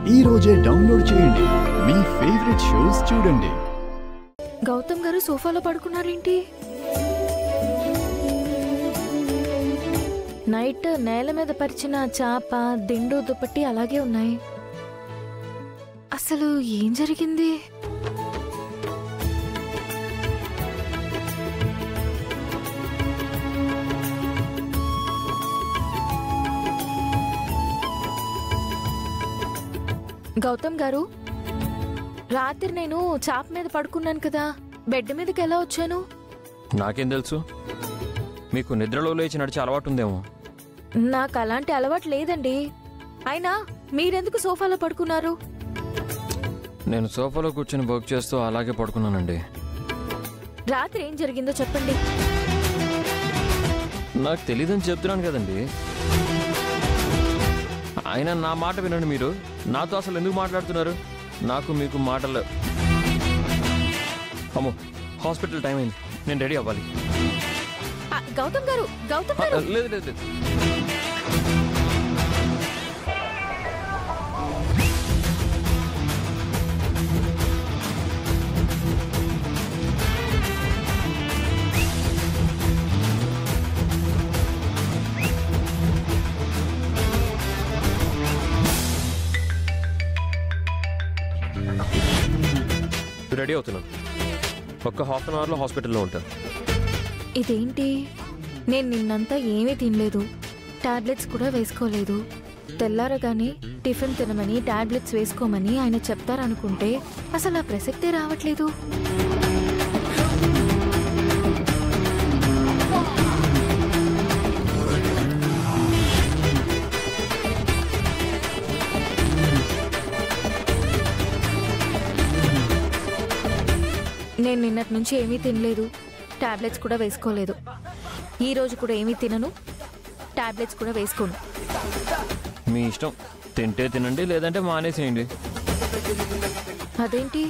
ఈ రోజే డౌన్లోడ్ చేయండి, మీ ఫేవరెట్ షోస్ చూడండి. గౌతమ్ గారు సోఫాలో పడుకున్నారేంటి? నైట్ నేల మీద పరిచిన చాప, దిండు, దుప్పటి అలాగే ఉన్నాయి. అసలు ఏం జరిగింది? గౌతమ్ గారు, రాత్రి నేను చాప మీద పడుకున్నాను కదా, బెడ్ మీదకి ఎలా వచ్చాను? నాకేం తెలుసు? మీకు నిద్రలో లేచి నడిచే అలవాటు ఉందేమో. నాకు అలాంటి అలవాటు లేదండి. అయినా మీరెందుకు సోఫాలో పడుకున్నారు? నేను సోఫాలో కూర్చొని వర్క్ చేస్తూ అలాగే పడుకున్నానండి. రాత్రి ఏం జరిగిందో చెప్పండి. నాకు తెలియదని చెప్తున్నాను కదండి. అయినా నా మాట వినండి. మీరు నాతో అసలు ఎందుకు మాట్లాడుతున్నారు? నాకు మీకు మాటలు. అమ్మో, హాస్పిటల్ టైం అయింది, నేను రెడీ అవ్వాలి. గౌతమ్ గారు, గౌతమ్ గారు. లేదు లేదు లేదు. రెడీ అవుతున్నాను. ఒక్క హాఫ్ అన్ అవర్లో హాస్పిటల్లో ఉంటాను. ఇదేంటి? నేను నిన్నంతా ఏమీ తినలేదు, టాబ్లెట్స్ కూడా వేసుకోలేదు. తెల్లారగానే టిఫిన్ తినమని, టాబ్లెట్స్ వేసుకోమని ఆయన చెప్తారనుకుంటే అసలు ఆ ప్రసక్తే రావట్లేదు. నేను నిన్నటి నుంచి ఏమీ తినలేదు, టాబ్లెట్స్ కూడా వేసుకోలేదు. ఈ రోజు కూడా ఏమీ తినను, టాబ్లెట్స్ కూడా వేసుకోను. మీ ఇష్టం, తింటే తినండి, లేదంటే మానేసేయండి. అదేంటి,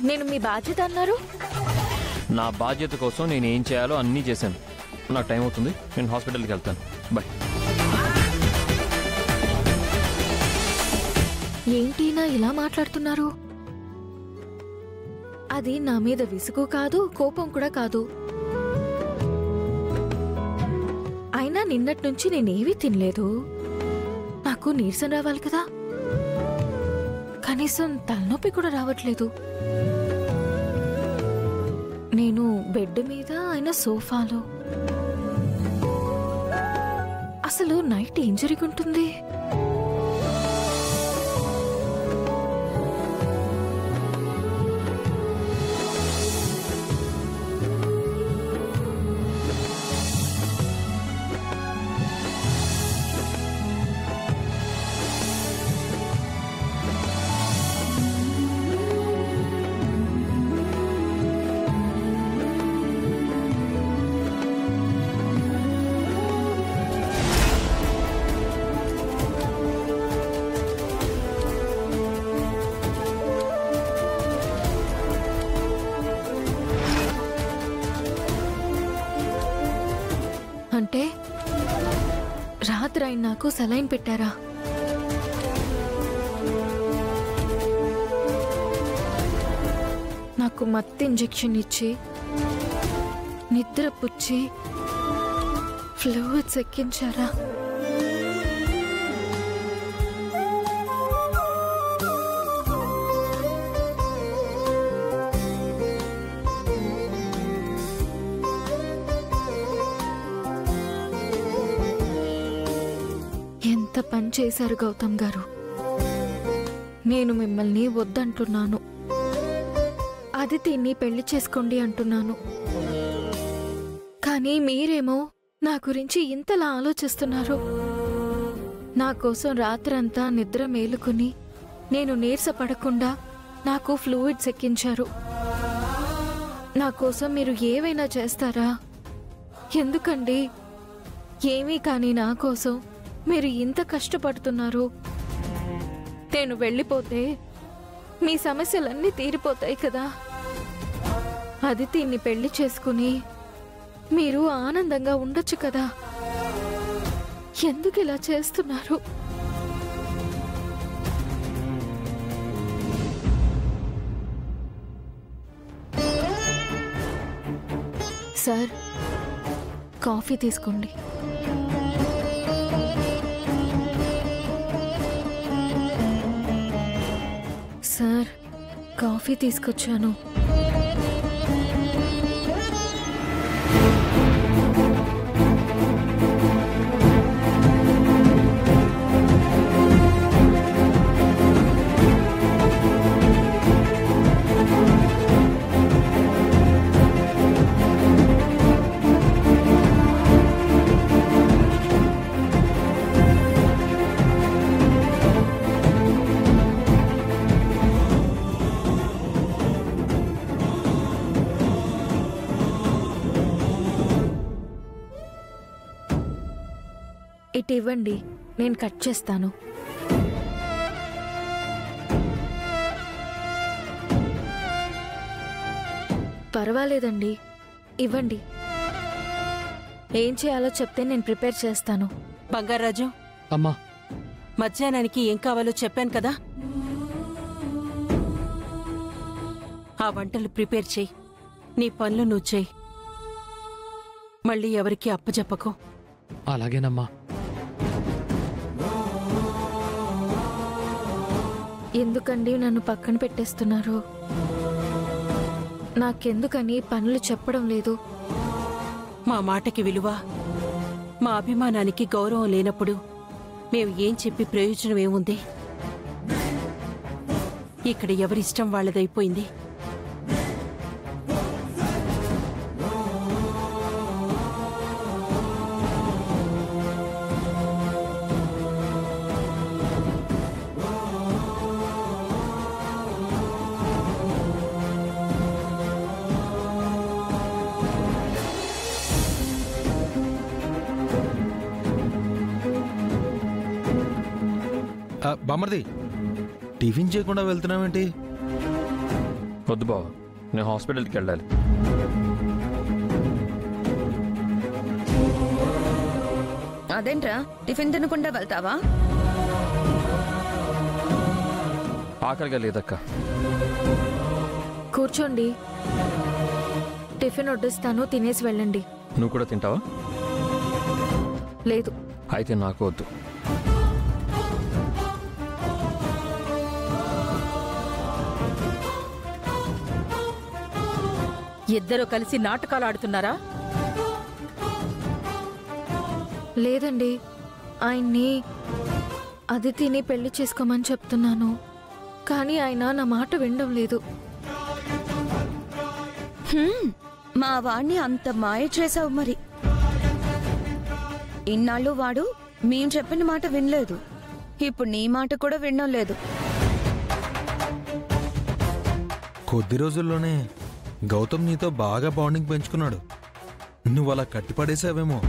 నేను మీ బాధ్యత అన్నారు? నా బాధ్యత కోసం నేను ఏం చేయాలో అన్నీ చేశాను. నాకు టైం అవుతుంది, నేను హాస్పిటల్కి వెళ్తాను. బాయ్. ఏంటి నా ఇలా మాట్లాడుతున్నారు? అది నా మీద విసుగు కాదు, కోపం కూడా కాదు. అయినా నిన్నటి నుంచి నేనేవీ తినలేదు. నాకు నీరసం రావాలి కదా, కనీసం తలనొప్పి కూడా రావట్లేదు. నేను బెడ్ మీద, ఆయన సోఫాలో. అసలు నైట్ ఏం జరిగి ఉంటుంది? అంటే రాత్రి ఆయన నాకు సెలైన్ పెట్టారా? నాకు మత్తు ఇంజెక్షన్ ఇచ్చి, నిద్ర పుచ్చి, ఫ్లూయిడ్స్ ఎక్కించారా? ఎంత పని చేశారు గౌతమ్ గారు. నేను మిమ్మల్ని వద్దంటున్నాను, అదితిని పెళ్లి చేసుకోండి అంటున్నాను. కానీ మీరేమో నా గురించి ఇంతలా ఆలోచిస్తున్నారు. నా కోసం రాత్రంతా నిద్ర మేలుకుని నేను నీరసపడకుండా నాకు ఫ్లూయిడ్స్ ఎక్కించారు. నా కోసం మీరు ఏవైనా చేస్తారా? ఎందుకండి? ఏమీ కాని నా కోసం మీరు ఇంత కష్టపడుతున్నారు. నేను వెళ్ళిపోతే మీ సమస్యలన్నీ తీరిపోతాయి కదా. అదితిని పెళ్లి చేసుకుని మీరు ఆనందంగా ఉండొచ్చు కదా. ఎందుకు ఇలా చేస్తున్నారు? సార్, కాఫీ తీసుకోండి. సార్, కాఫీ తీసుకొచ్చాను. ఇటు ఇవ్వండి, నేను కట్ చేస్తాను. పర్వాలేదండి, ఇవ్వండి. ఏం చేయాలో చెప్తే నేను ప్రిపేర్ చేస్తాను. బంగారాజు, అమ్మా, మధ్యాహ్నానికి ఏం కావాలో చెప్పాను కదా, ఆ వంటలు ప్రిపేర్ చేయి. నీ పనులు నువ్వు చేయి. మళ్ళీ ఎవరికి అప్పచెప్పకు. అలాగేనమ్మా. ఎందుకండి నన్ను పక్కన పెట్టేస్తున్నారు? నాకెందుకని పనులు చెప్పడం లేదు? మా మాటకి విలువ, మా అభిమానానికి గౌరవం లేనప్పుడు మేము ఏం చెప్పి ప్రయోజనం ఏముంది? ఇక్కడ ఎవరిష్టం వాళ్ళదైపోయింది. బామర్ది, టిఫిన్ చేయకుండా వెళ్తున్నావేంటి? వద్దు బావ, నేను హాస్పిటల్కి వెళ్ళాలి. అదేంట్రా, టిఫిన్ తినకుండా వెళ్తావా? ఆకలిగా లేదక్క. కూర్చోండి, టిఫిన్ వడ్డిస్తాను, తినేసి వెళ్ళండి. నువ్వు కూడా తింటావా? లేదు. అయితే నాకు వద్దు. ఇద్దరు కలిసి నాటకాలు ఆడుతున్నారా? లేదండి, ఆయన్ని అది తిని పెళ్లి చేసుకోమని చెప్తున్నాను, కానీ ఆయన నా మాట వినడం లేదు. మా వాణ్ణి అంత మాయ చేసావు మరి. ఇన్నాళ్ళు వాడు మేం చెప్పిన మాట వినలేదు, ఇప్పుడు నీ మాట కూడా వినడం లేదు. కొద్ది రోజుల్లోనే గౌతమ్ నీతో బాగా బాండింగ్ పెంచుకున్నాడు. నువ్వు అలా కట్టిపడేసావేమో.